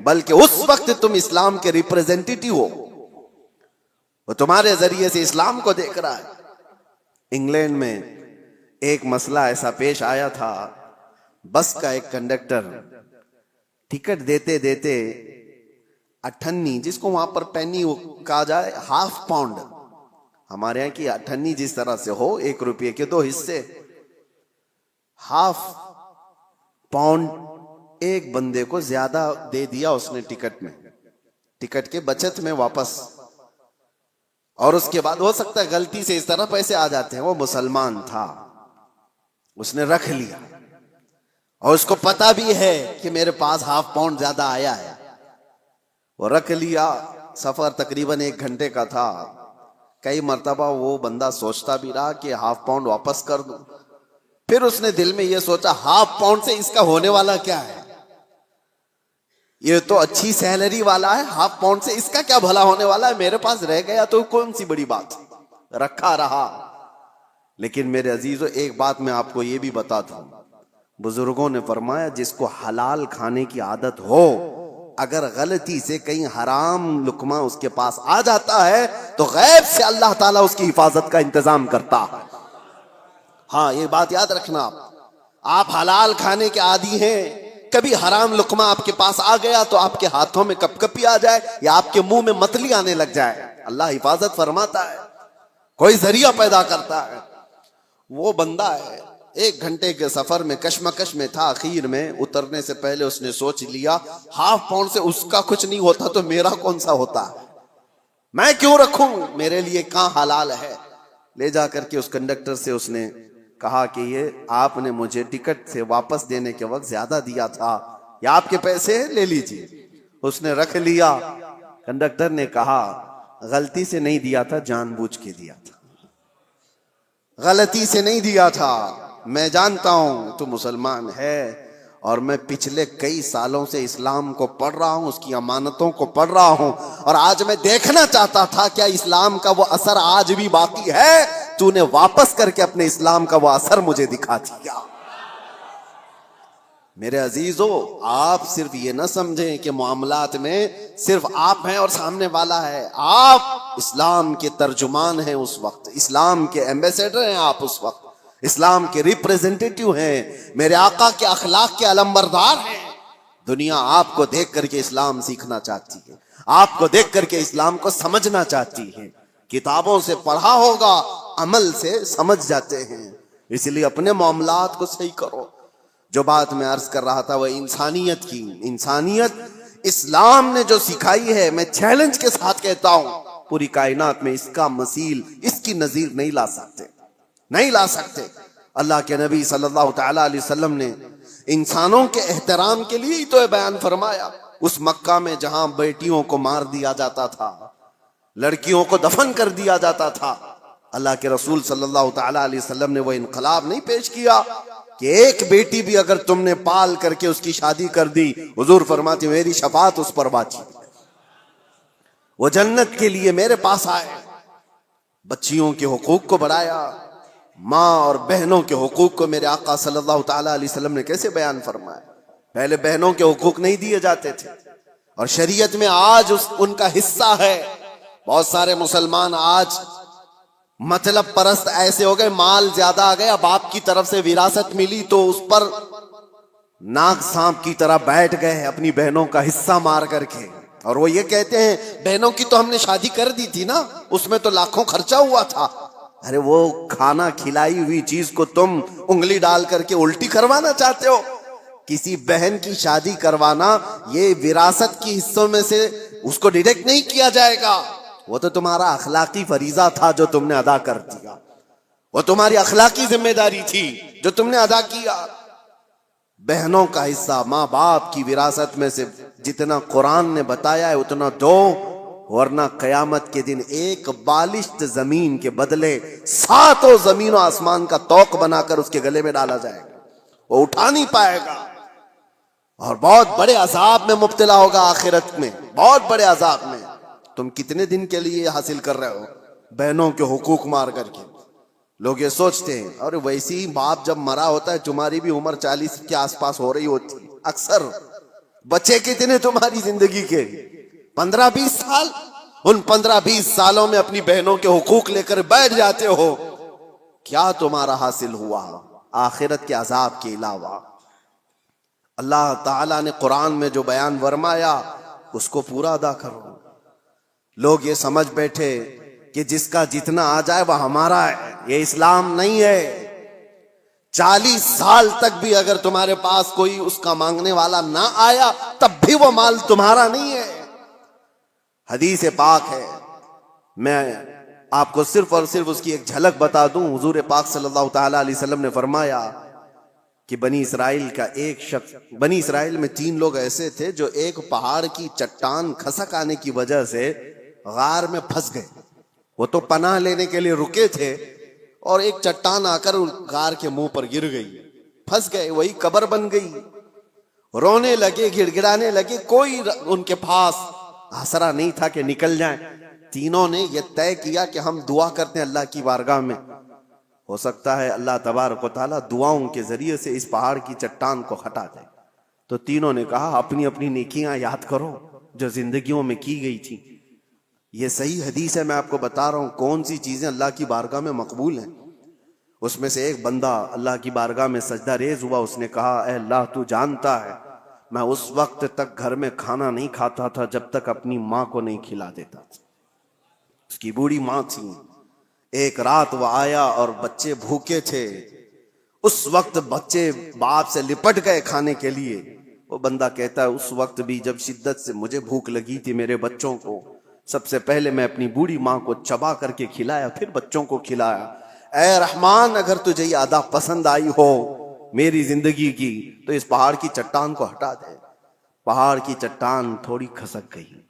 بلکہ اس وقت تم اسلام کے ریپریزنٹیٹیو ہو، وہ تمہارے ذریعے سے اسلام کو دیکھ رہا ہے۔ انگلینڈ میں ایک مسئلہ ایسا پیش آیا تھا، بس کا ایک کنڈکٹر ٹکٹ دیتے دیتے اٹھنی، جس کو وہاں پر پینی کہا جائے، ہاف پاؤنڈ، ہمارے یہاں کی اٹھنی جس طرح سے ہو، 1 روپے کے 2 حصے، ہاف پاؤنڈ ایک بندے کو زیادہ دے دیا اس نے ٹکٹ میں، ٹکٹ کے بچت میں واپس۔ اور اس کے بعد ہو سکتا ہے غلطی سے اس طرح پیسے آ جاتے ہیں، وہ مسلمان تھا، اس نے رکھ لیا، اور اس کو پتا بھی ہے کہ میرے پاس ہاف پاؤنڈ زیادہ آیا ہے، وہ رکھ لیا۔ سفر تقریباً 1 گھنٹے کا تھا، کئی مرتبہ وہ بندہ سوچتا بھی رہا کہ ہاف پاؤنڈ واپس کر دوں، پھر اس نے دل میں یہ سوچا ہاف پاؤنڈ سے اس کا ہونے والا کیا ہے، یہ تو اچھی سیلری والا ہے، ہاف پاؤنڈ سے اس کا کیا بھلا ہونے والا ہے، میرے پاس رہ گیا تو کون سی بڑی بات، رکھا رہا۔ لیکن میرے عزیزو، ایک بات میں آپ کو یہ بھی بتا دوں، بزرگوں نے فرمایا جس کو حلال کھانے کی عادت ہو، اگر غلطی سے کہیں حرام لقمہ اس کے پاس آ جاتا ہے تو غیب سے اللہ تعالیٰ اس کی حفاظت کا انتظام کرتا ہے۔ ہاں، یہ بات یاد رکھنا، آپ حلال کھانے کے عادی ہیں، کبھی حرام لقمہ آپ کے پاس آ گیا تو آپ کے ہاتھوں میں کپ کپی آ جائے یا آپ کے منہ میں متلی آنے لگ جائے، اللہ حفاظت فرماتا ہے، کوئی ذریعہ پیدا کرتا ہے۔ وہ بندہ ہے 1 گھنٹے کے سفر میں کشمکش میں تھا، اخیر میں اترنے سے پہلے اس نے سوچ لیا ہاف پاؤنڈ سے اس کا کچھ نہیں ہوتا تو میرا کون سا ہوتا ہے، میں کیوں رکھوں، میرے لیے کہاں حلال ہے۔ لے جا کر کے اس کنڈکٹر سے اس نے کہا کہ یہ آپ نے مجھے ٹکٹ سے واپس دینے کے وقت زیادہ دیا تھا، یا آپ کے پیسے لے لیجیے۔ اس نے رکھ لیا۔ کنڈکٹر نے کہا غلطی سے نہیں دیا تھا، جان بوجھ کے دیا تھا، غلطی سے نہیں دیا تھا، میں جانتا ہوں تو مسلمان ہے، اور میں پچھلے کئی سالوں سے اسلام کو پڑھ رہا ہوں، اس کی امانتوں کو پڑھ رہا ہوں، اور آج میں دیکھنا چاہتا تھا کیا اسلام کا وہ اثر آج بھی باقی ہے، تو نے واپس کر کے اپنے اسلام کا وہ اثر مجھے دکھا دیا۔ میرے عزیزو، آپ صرف یہ نہ سمجھیں کہ معاملات میں صرف آپ ہیں اور سامنے والا ہے، آپ اسلام کے ترجمان ہیں، اس وقت اسلام کے ایمبیسیڈر ہیں آپ، اس وقت اسلام کے ریپریزنٹیٹیو ہیں، میرے آقا کے اخلاق کے علمبردار ہیں۔ دنیا آپ کو دیکھ کر کے اسلام سیکھنا چاہتی ہے، آپ کو دیکھ کر کے اسلام کو سمجھنا چاہتی ہے۔ کتابوں سے پڑھا ہوگا، عمل سے سمجھ جاتے ہیں۔ اس لیے اپنے معاملات کو صحیح کرو۔ جو بات میں عرض کر رہا تھا وہ انسانیت کی، انسانیت اسلام نے جو سکھائی ہے، میں چیلنج کے ساتھ کہتا ہوں پوری کائنات میں اس کا مثیل، اس کی نظیر نہیں لا سکتے، نہیں لا سکتے۔ اللہ کے نبی صلی اللہ تعالی علیہ وسلم نے انسانوں کے احترام کے لیے ہی تو بیان فرمایا۔ اس مکہ میں جہاں بیٹیوں کو مار دیا جاتا تھا، لڑکیوں کو دفن کر دیا جاتا تھا، اللہ کے رسول صلی اللہ تعالی علیہ وسلم نے وہ انقلاب نہیں پیش کیا کہ ایک بیٹی بھی اگر تم نے پال کر کے اس کی شادی کر دی، حضور فرماتے میری شفاعت اس پر واجب، وہ جنت کے لیے میرے پاس آئے۔ بچیوں کے حقوق کو بڑھایا، ماں اور بہنوں کے حقوق کو میرے آقا صلی اللہ تعالی علیہ وسلم نے کیسے بیان فرمایا۔ پہلے بہنوں کے حقوق نہیں دیے جاتے تھے، اور شریعت میں آج ان کا حصہ ہے۔ بہت سارے مسلمان آج مطلب پرست ایسے ہو گئے، مال زیادہ آ گیا، باپ کی طرف سے وراثت ملی تو اس پر ناک سانپ کی طرح بیٹھ گئے اپنی بہنوں کا حصہ مار کر کے، اور وہ یہ کہتے ہیں بہنوں کی تو ہم نے شادی کر دی تھی نا، اس میں تو لاکھوں خرچہ ہوا تھا۔ ارے وہ کھانا کھلائی ہوئی چیز کو تم انگلی ڈال کر کے الٹی کروانا چاہتے ہو؟ کسی بہن کی شادی کروانا یہ وراثت کی حصوں میں سے اس کو ڈیڈکٹ نہیں کیا جائے گا، وہ تو تمہارا اخلاقی فریضہ تھا جو تم نے ادا کر دیا، وہ تمہاری اخلاقی ذمہ داری تھی جو تم نے ادا کیا۔ بہنوں کا حصہ ماں باپ کی وراثت میں سے جتنا قرآن نے بتایا ہے اتنا دو، ورنہ قیامت کے دن ایک بالشت زمین کے بدلے 7 زمین و آسمان کا توق بنا کر اس کے گلے میں ڈالا جائے گا، وہ اٹھا نہیں پائے گا، اور بہت بڑے عذاب میں مبتلا ہوگا آخرت میں، بہت بڑے عذاب میں۔ تم کتنے دن کے لیے حاصل کر رہے ہو بہنوں کے حقوق مار کر کے؟ لوگ یہ سوچتے ہیں، اور ویسی ہی باپ جب مرا ہوتا ہے تمہاری بھی عمر 40 کے آس پاس ہو رہی ہوتی ہے اکثر۔ بچے کتنے تمہاری زندگی کے؟ 15-20 سال۔ ان 15-20 سالوں میں اپنی بہنوں کے حقوق لے کر بیٹھ جاتے ہو، کیا تمہارا حاصل ہوا آخرت کے عذاب کے علاوہ؟ اللہ تعالیٰ نے قرآن میں جو بیان فرمایا اس کو پورا ادا کرو۔ لوگ یہ سمجھ بیٹھے کہ جس کا جتنا آ جائے وہ ہمارا ہے، یہ اسلام نہیں ہے۔ 40 سال تک بھی اگر تمہارے پاس کوئی اس کا مانگنے والا نہ آیا تب بھی وہ مال تمہارا نہیں ہے۔ حدیث پاک ہے، میں آپ کو صرف اور صرف اس کی ایک جھلک بتا دوں۔ حضور پاک صلی اللہ تعالی علیہ وسلم نے فرمایا کہ بنی اسرائیل کا ایک شخص، بنی اسرائیل میں 3 لوگ ایسے تھے جو ایک پہاڑ کی چٹان کھسک آنے کی وجہ سے غار میں پھنس گئے۔ وہ تو پناہ لینے کے لیے رکے تھے اور ایک چٹان آ کر غار کے منہ پر گر گئی، پھنس گئے، وہی قبر بن گئی۔ رونے لگے، گڑ گڑانے لگے، کوئی ان کے پاس آسرا نہیں تھا کہ نکل جائیں۔ تینوں نے یہ طے کیا کہ ہم دعا کرتے ہیں اللہ کی بارگاہ میں، ہو سکتا ہے اللہ تبارک و تعالیٰ دعاؤں کے ذریعے سے اس پہاڑ کی چٹان کو ہٹا دے۔ تو تینوں نے کہا اپنی اپنی نیکیاں یاد کرو جو زندگیوں میں کی گئی تھی۔ یہ صحیح حدیث ہے، میں آپ کو بتا رہا ہوں کون سی چیزیں اللہ کی بارگاہ میں مقبول ہیں۔ اس میں سے ایک بندہ اللہ کی بارگاہ میں سجدہ ریز ہوا، اس نے کہا اے اللہ تو جانتا ہے میں اس وقت تک گھر میں کھانا نہیں کھاتا تھا جب تک اپنی ماں کو نہیں کھلا دیتا تھا۔ اس کی بوڑھی ماں تھی، ایک رات وہ آیا اور بچے بھوکے تھے، اس وقت بچے باپ سے لپٹ گئے کھانے کے لیے۔ وہ بندہ کہتا ہے اس وقت بھی جب شدت سے مجھے بھوک لگی تھی میرے بچوں کو، سب سے پہلے میں اپنی بوڑھی ماں کو چبا کر کے کھلایا، پھر بچوں کو کھلایا۔ اے رحمان اگر تجھے یہ ادا پسند آئی ہو میری زندگی کی تو اس پہاڑ کی چٹان کو ہٹا دے۔ پہاڑ کی چٹان تھوڑی کھسک گئی،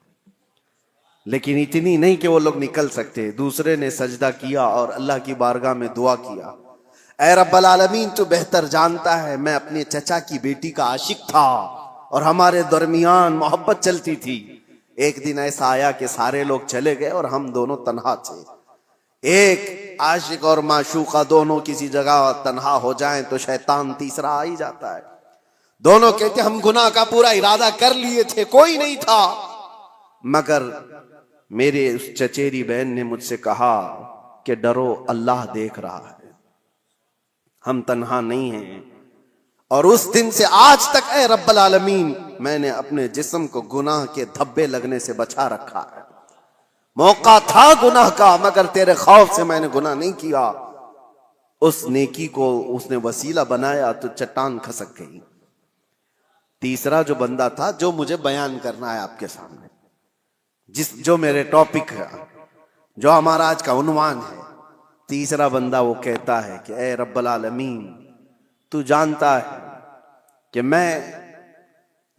لیکن اتنی نہیں کہ وہ لوگ نکل سکتے۔ دوسرے نے سجدہ کیا اور اللہ کی بارگاہ میں دعا کیا، اے رب العالمین تو بہتر جانتا ہے میں اپنے چچا کی بیٹی کا عاشق تھا اور ہمارے درمیان محبت چلتی تھی۔ ایک دن ایسا آیا کہ سارے لوگ چلے گئے اور ہم دونوں تنہا تھے۔ ایک عاشق اور معشوقہ دونوں کسی جگہ تنہا ہو جائیں تو شیطان تیسرا آ ہی جاتا ہے۔ دونوں کہتے ہم گناہ کا پورا ارادہ کر لیے تھے، کوئی نہیں تھا، مگر میرے اس چچیری بہن نے مجھ سے کہا کہ ڈرو اللہ دیکھ رہا ہے۔ ہم تنہا نہیں ہیں، اور اس دن سے آج تک اے رب العالمین میں نے اپنے جسم کو گناہ کے دھبے لگنے سے بچا رکھا ہے۔ موقع تھا گناہ کا مگر تیرے خوف سے میں نے گناہ نہیں کیا۔ اس نیکی کو اس نے وسیلہ بنایا تو چٹان کھسک گئی۔ تیسرا جو بندہ تھا جو مجھے بیان کرنا ہے آپ کے سامنے، جو میرے ٹاپک ہے، جو ہمارا آج کا عنوان ہے، تیسرا بندہ وہ کہتا ہے کہ اے رب العالمین تو جانتا ہے کہ میں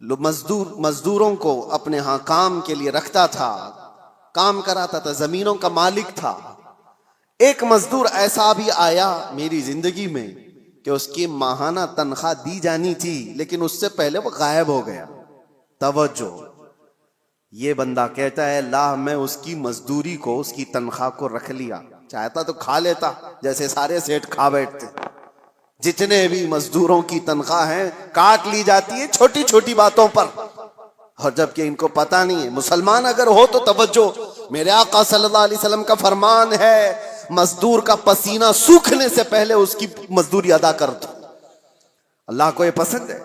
مزدوروں کو اپنے ہاں کام کے لیے رکھتا تھا، کام کراتا تھا، زمینوں کا مالک تھا۔ ایک مزدور ایسا بھی آیا میری زندگی میں کہ اس کی ماہانہ تنخواہ دی جانی تھی لیکن اس سے پہلے وہ غائب ہو گیا۔ توجہ، یہ بندہ کہتا ہے اللہ میں اس کی مزدوری کو، اس کی تنخواہ کو رکھ لیا، چاہتا تو کھا لیتا جیسے سارے سیٹ کھا بیٹھتے۔ جتنے بھی مزدوروں کی تنخواہ ہیں کاٹ لی جاتی ہے چھوٹی چھوٹی باتوں پر، اور جبکہ ان کو پتہ نہیں ہے۔ مسلمان اگر ہو تو توجہ، میرے آقا صلی اللہ علیہ وسلم کا فرمان ہے مزدور کا پسینہ سوکھنے سے پہلے اس کی مزدوری ادا کر دو، اللہ کو یہ پسند ہے۔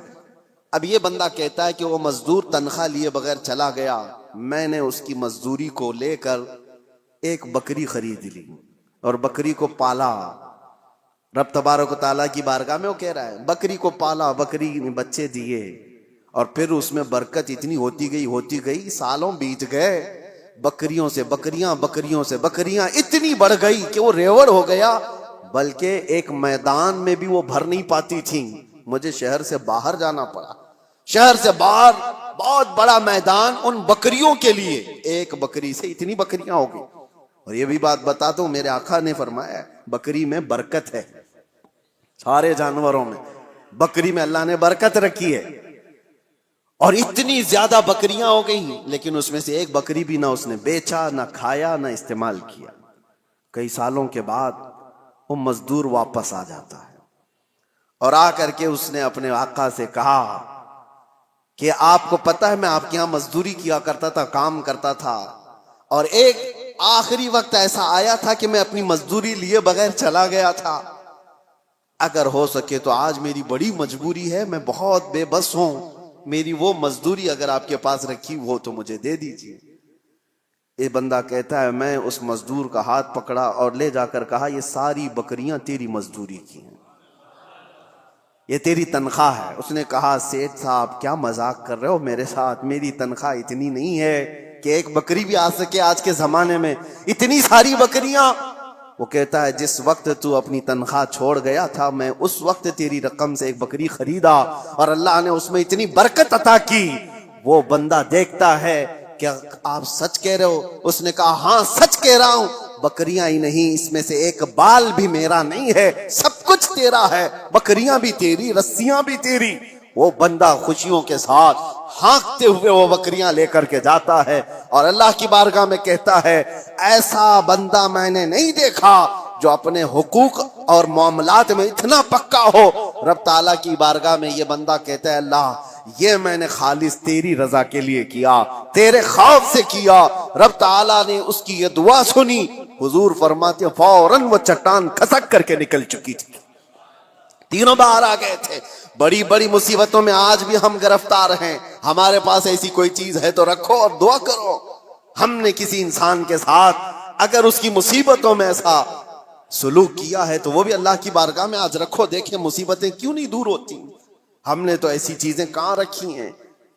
اب یہ بندہ کہتا ہے کہ وہ مزدور تنخواہ لیے بغیر چلا گیا، میں نے اس کی مزدوری کو لے کر ایک بکری خرید لی اور بکری کو پالا۔ رب تبارک و تعالیٰ کی بارگاہ میں وہ کہہ رہا ہے بکری کو پالا، بکری نے بچے دیے، اور پھر اس میں برکت اتنی ہوتی گئی، سالوں بیت گئے، بکریوں سے بکریاں، بکریوں سے بکریاں اتنی بڑھ گئی کہ وہ ریوڑ ہو گیا، بلکہ ایک میدان میں بھی وہ بھر نہیں پاتی تھیں۔ مجھے شہر سے باہر جانا پڑا، شہر سے باہر بہت بڑا میدان ان بکریوں کے لیے، ایک بکری سے اتنی بکریاں ہو گئی۔ اور یہ بھی بات بتا دوں، میرے آقا نے فرمایا بکری میں برکت ہے، سارے جانوروں میں بکری میں اللہ نے برکت رکھی ہے، اور اتنی زیادہ بکریاں ہو گئی لیکن اس میں سے ایک بکری بھی نہ اس نے بیچا، نہ کھایا، نہ استعمال کیا۔ کئی سالوں کے بعد وہ مزدور واپس آ جاتا ہے اور آ کر کے اس نے اپنے آقا سے کہا کہ آپ کو پتہ ہے میں آپ کے یہاں مزدوری کیا کرتا تھا، کام کرتا تھا، اور ایک آخری وقت ایسا آیا تھا کہ میں اپنی مزدوری لیے بغیر چلا گیا تھا، اگر ہو سکے تو آج میری بڑی مجبوری ہے، میں بہت بے بس ہوں، میری وہ مزدوری اگر آپ کے پاس رکھی ہو تو مجھے دے دیجیے۔ یہ بندہ کہتا ہے میں اس مزدور کا ہاتھ پکڑا اور لے جا کر کہا یہ ساری بکریاں تیری مزدوری کی ہیں، یہ تیری تنخواہ ہے۔ اس نے کہا سیٹھ صاحب کیا مذاق کر رہے ہو میرے ساتھ، میری تنخواہ اتنی نہیں ہے کہ ایک بکری بھی آ سکے آج کے زمانے میں، اتنی ساری بکریاں۔ وہ کہتا ہے جس وقت تو اپنی تنخواہ چھوڑ گیا تھا میں اس وقت تیری رقم سے ایک بکری خریدا اور اللہ نے اس میں اتنی برکت عطا کی۔ وہ بندہ دیکھتا ہے کہ آپ سچ کہہ رہے ہو؟ اس نے کہا ہاں سچ کہہ رہا ہوں، بکریاں ہی نہیں اس میں سے ایک بال بھی میرا نہیں ہے، سب کچھ تیرا ہے، بکریاں بھی تیری، رسیاں بھی تیری۔ وہ بندہ خوشیوں کے ساتھ ہانکتے ہوئے وہ بکریاں لے کر کے جاتا ہے اور اللہ کی بارگاہ میں کہتا ہے ایسا بندہ میں نے نہیں دیکھا جو اپنے حقوق اور معاملات میں اتنا پکا ہو۔ رب تعالیٰ کی بارگاہ میں یہ بندہ کہتا ہے اللہ یہ میں نے خالص تیری رضا کے لیے کیا، تیرے خوف سے کیا۔ رب تعالیٰ نے اس کی یہ دعا سنی، حضور فرماتے فوراً وہ چٹان کھسک کر کے نکل چکی تھی، تینوں باہر آ گئے تھے۔ بڑی بڑی مصیبتوں میں آج بھی ہم گرفتار ہیں، ہمارے پاس ایسی کوئی چیز ہے تو رکھو اور دعا کرو۔ ہم نے کسی انسان کے ساتھ اگر اس کی مصیبتوں میں ایسا سلوک کیا ہے تو وہ بھی اللہ کی بارگاہ میں آج رکھو، دیکھیں مصیبتیں کیوں نہیں دور ہوتی۔ ہم نے تو ایسی چیزیں کہاں رکھی ہیں۔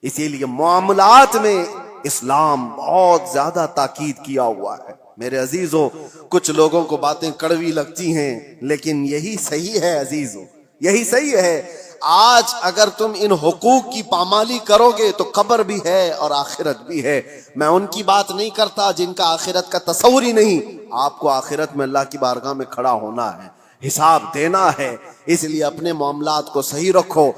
اسی لیے معاملات میں اسلام بہت زیادہ تاکید کیا ہوا ہے۔ میرے عزیزو، کچھ لوگوں کو باتیں کڑوی لگتی ہیں لیکن یہی صحیح ہے عزیزو، یہی صحیح ہے۔ آج اگر تم ان حقوق کی پامالی کرو گے تو قبر بھی ہے اور آخرت بھی ہے۔ میں ان کی بات نہیں کرتا جن کا آخرت کا تصور ہی نہیں، آپ کو آخرت میں اللہ کی بارگاہ میں کھڑا ہونا ہے، حساب دینا ہے، اس لیے اپنے معاملات کو صحیح رکھو۔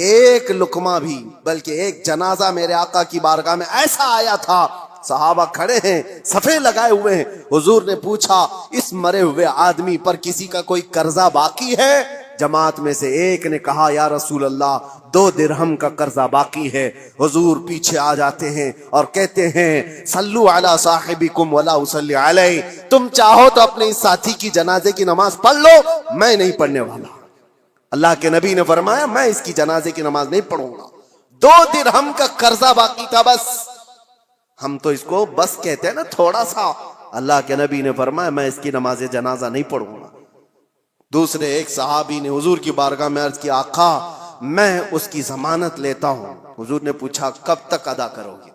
ایک لقمہ بھی بلکہ ایک جنازہ میرے آقا کی بارگاہ میں ایسا آیا تھا، صحابہ کھڑے ہیں، صفے لگائے ہوئے ہیں، حضور نے پوچھا اس مرے ہوئے آدمی پر کسی کا کوئی قرضہ باقی ہے؟ جماعت میں سے ایک نے کہا یا رسول اللہ 2 درہم کا قرضہ باقی ہے۔ حضور پیچھے آ جاتے ہیں اور کہتے ہیں صلو علی صاحبکم ولا اصلی علیہ، تم چاہو تو اپنے اس ساتھی کی جنازے کی نماز پڑھ لو، میں نہیں پڑھنے والا۔ اللہ کے نبی نے فرمایا میں اس کی جنازے کی نماز نہیں پڑھوں گا. 2 درہم کا قرضہ باقی تھا بس. ہم تو اس کو بس کہتے ہیں نا تھوڑا سا. اللہ کے نبی نے فرمایا میں اس کی نماز جنازہ نہیں پڑھوں گا. دوسرے ایک صحابی نے حضور کی بارگاہ میں عرض کی آقا میں اس کی ضمانت لیتا ہوں. حضور نے پوچھا کب تک ادا کرو گے؟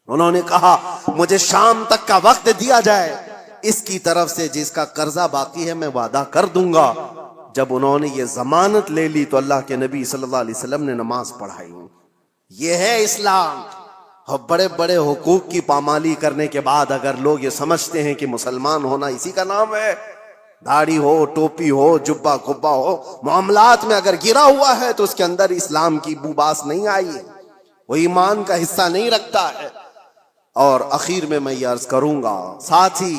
انہوں نے کہا مجھے شام تک کا وقت دیا جائے, اس کی طرف سے جس کا قرضہ باقی ہے میں وعدہ کر دوں گا. جب انہوں نے یہ ضمانت لے لی تو اللہ کے نبی صلی اللہ علیہ وسلم نے نماز پڑھائی. یہ ہے اسلام. اور بڑے بڑے حقوق کی پامالی کرنے کے بعد اگر لوگ یہ سمجھتے ہیں کہ مسلمان ہونا اسی کا نام ہے, داڑھی ہو, ٹوپی ہو, جبہ کبا ہو, معاملات میں اگر گرا ہوا ہے تو اس کے اندر اسلام کی بو باس نہیں آئی ہے, وہ ایمان کا حصہ نہیں رکھتا ہے. اور اخیر میں یہ عرض کروں گا ساتھی,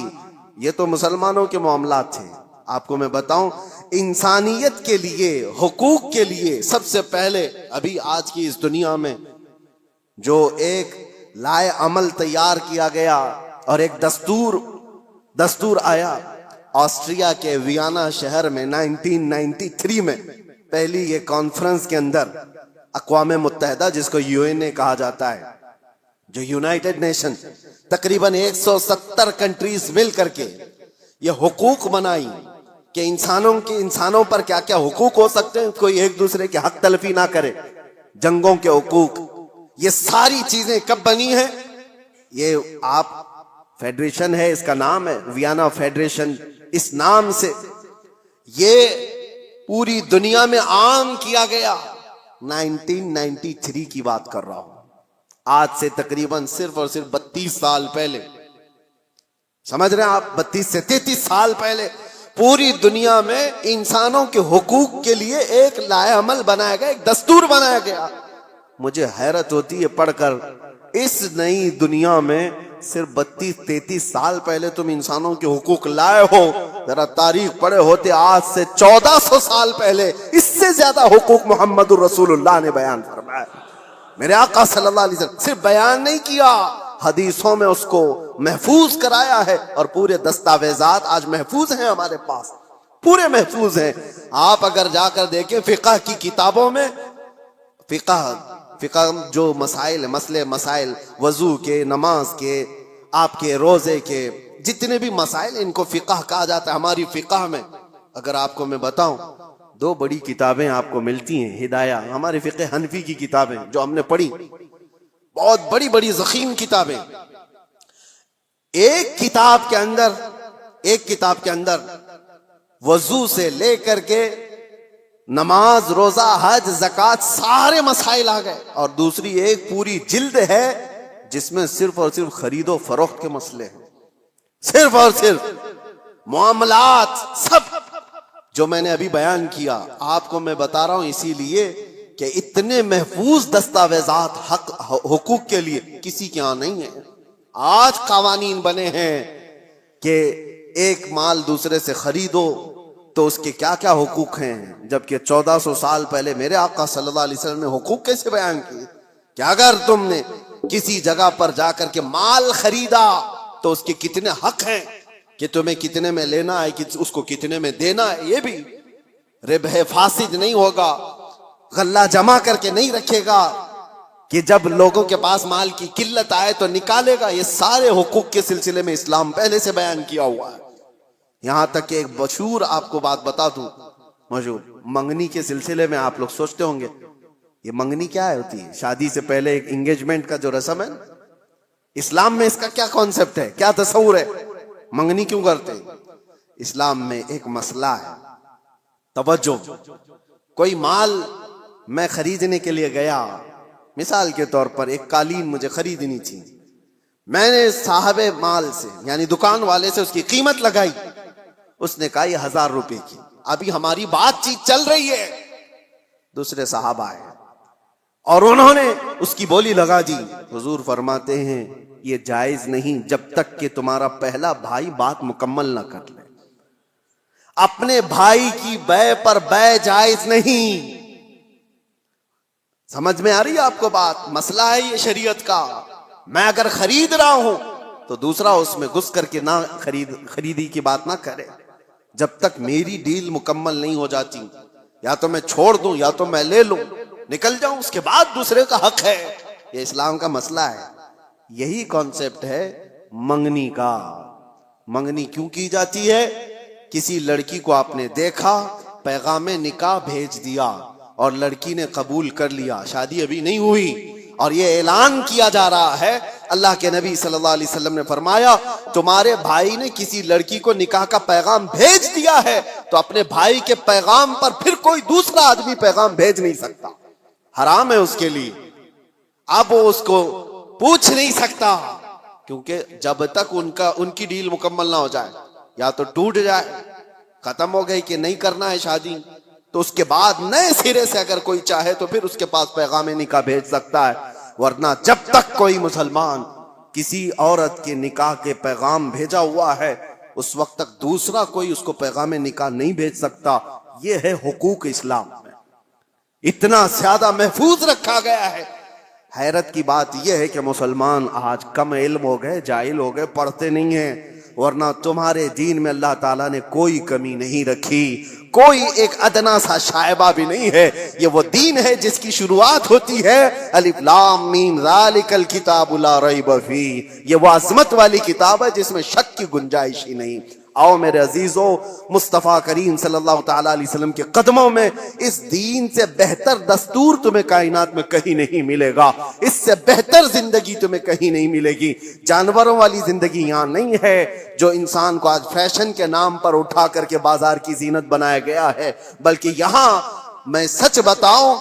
یہ تو مسلمانوں کے معاملات تھے. آپ کو میں بتاؤں انسانیت کے لیے, حقوق کے لیے سب سے پہلے ابھی آج کی اس دنیا میں جو ایک لائے عمل تیار کیا گیا اور ایک دستور آیا آسٹریا کے ویانا شہر میں 1993 میں پہلی یہ کانفرنس کے اندر اقوام متحدہ جس کو UN کہا جاتا ہے, جو یونائٹڈ نیشن, تقریباً 170 کنٹریز مل کر کے یہ حقوق بنائی کہ انسانوں پر کیا کیا حقوق ہو سکتے ہیں, کوئی ایک دوسرے کے حق تلفی نہ کرے, جنگوں کے حقوق. یہ ساری چیزیں کب بنی ہیں؟ یہ آپ فیڈریشن ہے, اس کا نام ہے ویانا فیڈریشن. اس نام سے یہ پوری دنیا میں عام کیا گیا. 1993 کی بات کر رہا ہوں, آج سے تقریباً صرف اور صرف 32 سال پہلے. سمجھ رہے ہیں آپ, 32 سے 33 سال پہلے پوری دنیا میں انسانوں کے حقوق کے لیے ایک لائے عمل بنایا گیا, ایک دستور بنایا گیا. مجھے حیرت ہوتی ہے پڑھ کر, اس نئی دنیا میں صرف 32-33 سال پہلے تم انسانوں کے حقوق لائے ہو. ذرا تاریخ پڑھے ہوتے آج سے 1400 سال پہلے اس سے زیادہ حقوق محمد الرسول اللہ نے بیان فرمایا. میرے آقا صلی اللہ علیہ وسلم صرف بیان نہیں کیا, حدیثوں میں اس کو محفوظ کرایا ہے, اور پورے دستاویزات آج محفوظ ہیں ہمارے پاس, پورے محفوظ ہیں. آپ اگر جا کر دیکھیں فقہ کی کتابوں میں, فقہ جو مسائل وضو کے, نماز کے, آپ کے روزے کے, جتنے بھی مسائل ان کو فقہ کہا جاتا ہے. ہماری فقہ میں اگر آپ کو میں بتاؤں 2 بڑی کتابیں آپ کو ملتی ہیں. ہدایہ, ہمارے فقہ حنفی کی کتابیں جو ہم نے پڑھی, بہت بڑی بڑی ضخیم کتابیں. ایک کتاب کے اندر وضو سے لے کر کے نماز, روزہ, حج, زکوٰۃ سارے مسائل آ گئے. اور دوسری ایک پوری جلد ہے جس میں صرف اور صرف خرید و فروخت کے مسئلے ہیں, صرف اور صرف معاملات. سب جو میں نے ابھی بیان کیا آپ کو میں بتا رہا ہوں اسی لیے کہ اتنے محفوظ دستاویزات حقوق کے لیے کسی کے ہاں نہیں ہیں. آج قوانین بنے ہیں کہ ایک مال دوسرے سے خریدو تو اس کے کیا کیا حقوق ہیں, جبکہ 1400 سال پہلے میرے آقا صلی اللہ علیہ وسلم نے حقوق کیسے بیان کیے کہ اگر تم نے کسی جگہ پر جا کر کے مال خریدا تو اس کے کتنے حق ہیں, کہ تمہیں کتنے میں لینا ہے, کہ اس کو کتنے میں دینا ہے. یہ بھی ربح فاسد نہیں ہوگا, غلہ جمع کر کے نہیں رکھے گا کہ جب لوگوں کے پاس مال کی قلت آئے تو نکالے گا. یہ سارے حقوق کے سلسلے میں اسلام پہلے سے بیان کیا ہوا ہے. یہاں تک کہ ایک مشہور آپ کو بات بتا دوں, مشہور منگنی کے سلسلے میں آپ لوگ سوچتے ہوں گے یہ منگنی کیا ہوتی ہے, شادی سے پہلے ایک انگیجمنٹ کا جو رسم ہے, اسلام میں اس کا کیا کانسیپٹ ہے, کیا تصور ہے, منگنی کیوں کرتے ہیں؟ اسلام میں ایک مسئلہ ہے, توجہ. کوئی مال میں خریدنے کے لیے گیا, مثال کے طور پر ایک قالین مجھے خریدنی تھی, میں نے صاحب مال سے یعنی دکان والے سے اس کی قیمت لگائی, اس نے کہا یہ 1000 روپے کی. ابھی ہماری بات چیت چل رہی ہے, دوسرے صاحب آئے اور انہوں نے اس کی بولی لگا دی. حضور فرماتے ہیں یہ جائز نہیں جب تک کہ تمہارا پہلا بھائی بات مکمل نہ کر لے. اپنے بھائی کی بے پر بے جائز نہیں. سمجھ میں آ رہی ہے آپ کو بات؟ مسئلہ ہے یہ شریعت کا. میں اگر خرید رہا ہوں تو دوسرا اس میں گھس کر کے نہ خریدی کی بات نہ کرے جب تک میری ڈیل مکمل نہیں ہو جاتی. یا تو میں چھوڑ دوں یا تو میں لے لوں، نکل جاؤں، اس کے بعد دوسرے کا حق ہے. یہ اسلام کا مسئلہ ہے. یہی کانسیپٹ ہے منگنی کا. منگنی کیوں کی جاتی ہے؟ کسی لڑکی کو آپ نے دیکھا، پیغام نکاح بھیج دیا اور لڑکی نے قبول کر لیا، شادی ابھی نہیں ہوئی، اور یہ اعلان کیا جا رہا ہے. اللہ کے نبی صلی اللہ علیہ وسلم نے فرمایا تمہارے بھائی نے کسی لڑکی کو نکاح کا پیغام بھیج دیا ہے تو اپنے بھائی کے پیغام پر پھر کوئی دوسرا آدمی پیغام بھیج نہیں سکتا، حرام ہے اس کے لیے. اب وہ اس کو پوچھ نہیں سکتا، کیونکہ جب تک ان کی ڈیل مکمل نہ ہو جائے، یا تو ٹوٹ جائے، ختم ہو گئی کہ نہیں کرنا ہے شادی، تو اس کے بعد نئے سرے سے اگر کوئی چاہے تو پھر اس کے پاس پیغام نکاح بھیج سکتا ہے. ورنہ جب تک کوئی مسلمان کسی عورت کے نکاح کے پیغام بھیجا ہوا ہے اس وقت تک دوسرا کوئی اس کو پیغام نکاح نہیں بھیج سکتا. یہ ہے حقوق اسلام میں، اتنا زیادہ محفوظ رکھا گیا ہے. حیرت کی بات یہ ہے کہ مسلمان آج کم علم ہو گئے، جاہل ہو گئے، پڑھتے نہیں ہیں. ورنہ تمہارے دین میں اللہ تعالیٰ نے کوئی کمی نہیں رکھی، کوئی ایک ادنا سا شائبہ بھی نہیں ہے. یہ وہ دین ہے جس کی شروعات ہوتی ہے الف لام میم ذالک الکتاب لا ریب فیہ. یہ وہ عظمت والی کتاب ہے جس میں شک کی گنجائش ہی نہیں. آؤ میرے عزیزو، مصطفیٰ کریم صلی اللہ تعالیٰ علیہ وسلم کے قدموں میں اس دین سے بہتر دستور تمہیں کائنات میں کہیں نہیں ملے گا، اس سے بہتر زندگی تمہیں کہیں نہیں ملے گی. جانوروں والی زندگی یہاں نہیں ہے جو انسان کو آج فیشن کے نام پر اٹھا کر کے بازار کی زینت بنایا گیا ہے، بلکہ یہاں میں سچ بتاؤں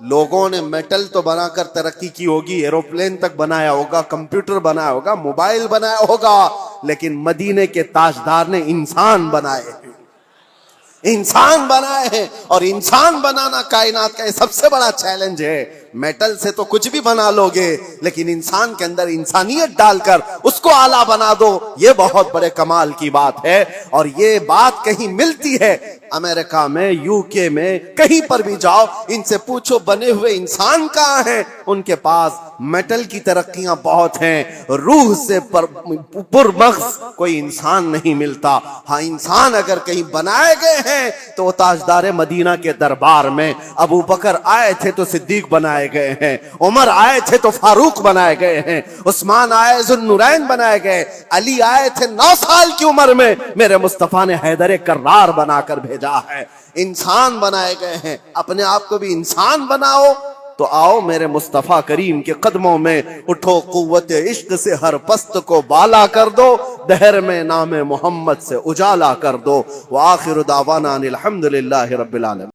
لوگوں نے میٹل تو بنا کر ترقی کی ہوگی، ایروپلین تک بنایا ہوگا، کمپیوٹر بنایا ہوگا، موبائل بنایا ہوگا، لیکن مدینے کے تاجدار نے انسان بنائے ہیں، انسان بنائے ہیں. اور انسان بنانا کائنات کا یہ سب سے بڑا چیلنج ہے. میٹل سے تو کچھ بھی بنا لو گے لیکن انسان کے اندر انسانیت ڈال کر اس کو اعلیٰ بنا دو، یہ بہت بڑے کمال کی بات ہے. اور یہ بات کہیں ملتی ہے امریکہ میں، یو کے میں، کہیں پر بھی جاؤ ان سے پوچھو بنے ہوئے انسان کہاں ہیں، ان کے پاس میٹل کی ترقیاں بہت ہیں، روح سے پرمغز کوئی انسان نہیں ملتا. ہاں انسان اگر کہیں بنائے گئے ہیں تو وہ تاجدار مدینہ کے دربار میں ابو بکر آئے تھے تو صدیق بنائے گئے ہیں، عمر آئے تھے تو فاروق بنائے گئے ہیں، عثمان آئے ذوالنورین بنائے گئے، علی آئے تھے 9 سال کی عمر میں، میرے مصطفیٰ نے حیدر کرار بنا کر بھیجا ہے. انسان بنائے گئے ہیں. اپنے آپ کو بھی انسان بناؤ تو آؤ میرے مصطفیٰ کریم کے قدموں میں اٹھو، قوت عشق سے ہر پست کو بالا کر دو، دہر میں نام محمد سے اجالا کر دو. وآخر دعوانا الحمدللہ رب العالمین.